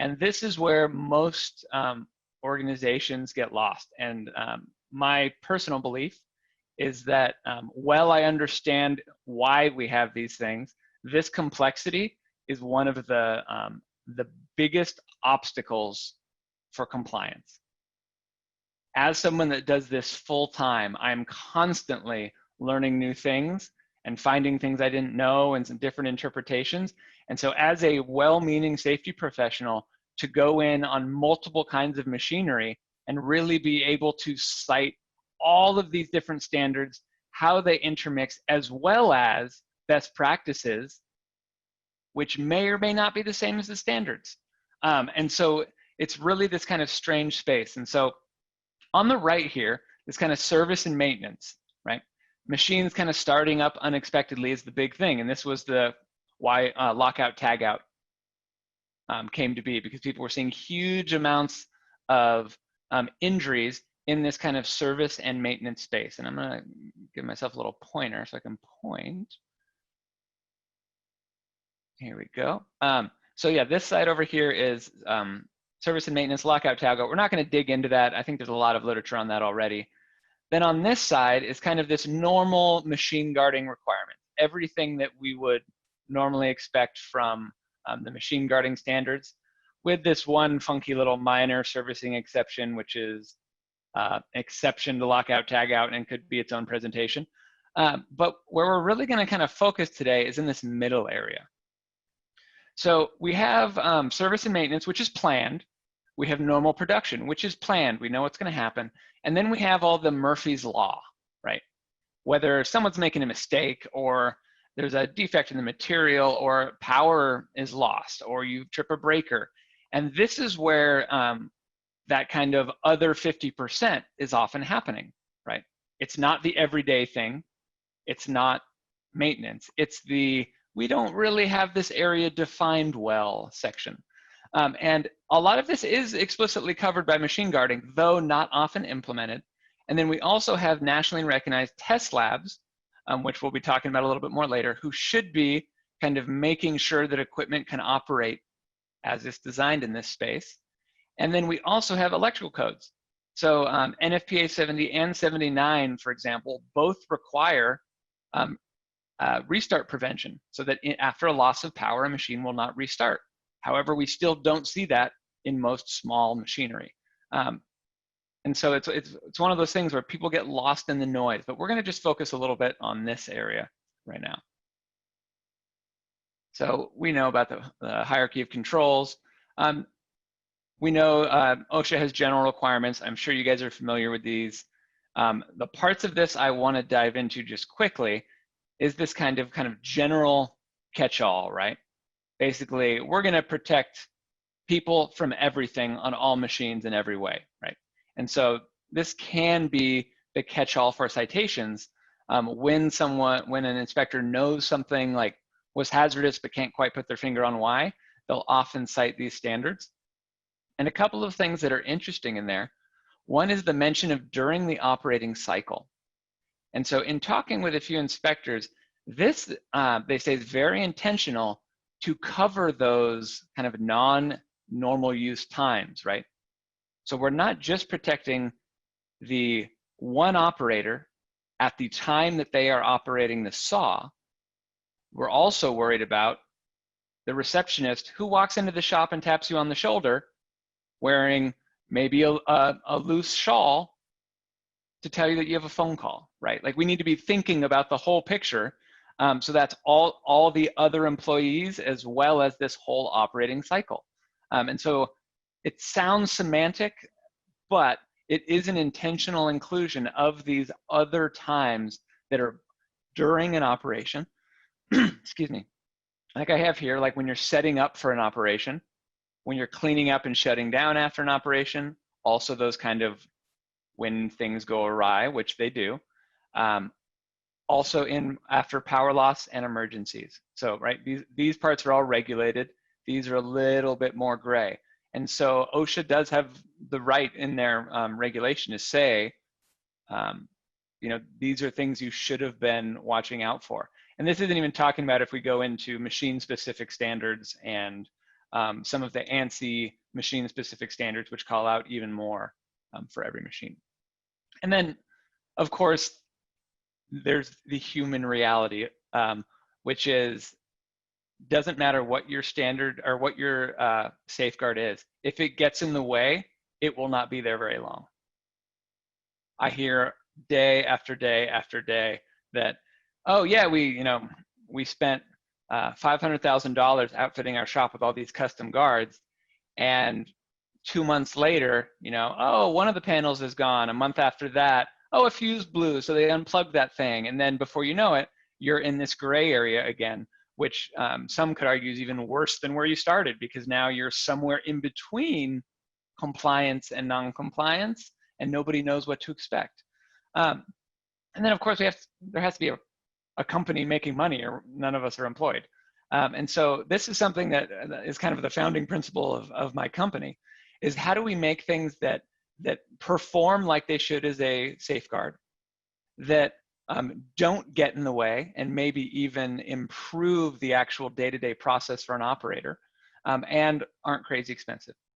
And this is where most organizations get lost. And my personal belief is that while I understand why we have these things, this complexity is one of the biggest obstacles for compliance. As someone that does this full time, I'm constantly learning new things and finding things I didn't know and some different interpretations. And so as a well-meaning safety professional, to go in on multiple kinds of machinery and really be able to cite all of these different standards, how they intermix, as well as best practices, which may or may not be the same as the standards. And so it's really this kind of strange space. And so on the right here, this kind of service and maintenance, right? Machines kind of starting up unexpectedly is the big thing. And this was why Lockout, Tagout came to be, because people were seeing huge amounts of injuries in this kind of service and maintenance space. And I'm gonna give myself a little pointer so I can point. Here we go. So yeah, this side over here is service and maintenance, Lockout, Tagout. We're not gonna dig into that. I think there's a lot of literature on that already. Then on this side is kind of this normal machine guarding requirement. Everything that we would normally expect from the machine guarding standards, with this one funky little minor servicing exception, which is exception to Lockout, Tagout, and could be its own presentation. But where we're really gonna kind of focus today is in this middle area. So we have service and maintenance, which is planned. We have normal production, which is planned. We know what's gonna happen. And then we have all the Murphy's Law, right? Whether someone's making a mistake, or there's a defect in the material, or power is lost, or you trip a breaker. And this is where that kind of other 50% is often happening, right? It's not the everyday thing. It's not maintenance. It's the, we don't really have this area defined well section. And a lot of this is explicitly covered by machine guarding, though not often implemented. And then we also have nationally recognized test labs, which we'll be talking about a little bit more later, who should be kind of making sure that equipment can operate as it's designed in this space. And then we also have electrical codes. So NFPA 70 and 79, for example, both require restart prevention, so that after a loss of power, a machine will not restart. However, we still don't see that in most small machinery. And so it's one of those things where people get lost in the noise, but we're gonna just focus a little bit on this area right now. So we know about the hierarchy of controls. We know OSHA has general requirements. I'm sure you guys are familiar with these. The parts of this I wanna dive into just quickly is this kind of general catch-all, right? Basically, we're gonna protect people from everything on all machines in every way, right? And so this can be the catch-all for citations. When an inspector knows something like was hazardous but can't quite put their finger on why, they'll often cite these standards. And a couple of things that are interesting in there. One is the mention of during the operating cycle. And so in talking with a few inspectors, this, they say, is very intentional to cover those kind of non-normal use times, right? So we're not just protecting the one operator at the time that they are operating the saw. We're also worried about the receptionist who walks into the shop and taps you on the shoulder wearing maybe a loose shawl to tell you that you have a phone call, right? Like, we need to be thinking about the whole picture. So that's all the other employees, as well as this whole operating cycle. And so it sounds semantic, but it is an intentional inclusion of these other times that are during an operation. Excuse me. Like I have here, like when you're setting up for an operation, when you're cleaning up and shutting down after an operation, also those kind of when things go awry, which they do. Also after power loss and emergencies. So, right, these parts are all regulated. These are a little bit more gray. And so OSHA does have the right in their regulation to say, you know, these are things you should have been watching out for. And this isn't even talking about if we go into machine-specific standards and some of the ANSI machine-specific standards, which call out even more for every machine. And then, of course, there's the human reality, which is, doesn't matter what your standard or what your safeguard is. If it gets in the way, it will not be there very long. I hear day after day after day that, oh yeah, we spent $500,000 outfitting our shop with all these custom guards, and 2 months later, oh, one of the panels is gone. A month after that, oh, a fuse blew, so they unplugged that thing. And then before you know it, you're in this gray area again, which some could argue is even worse than where you started, because now you're somewhere in between compliance and non-compliance, and nobody knows what to expect. And then, of course, there has to be a company making money, or none of us are employed. And so this is something that is kind of the founding principle of my company, is how do we make things that perform like they should as a safeguard, that don't get in the way and maybe even improve the actual day-to-day process for an operator, and aren't crazy expensive.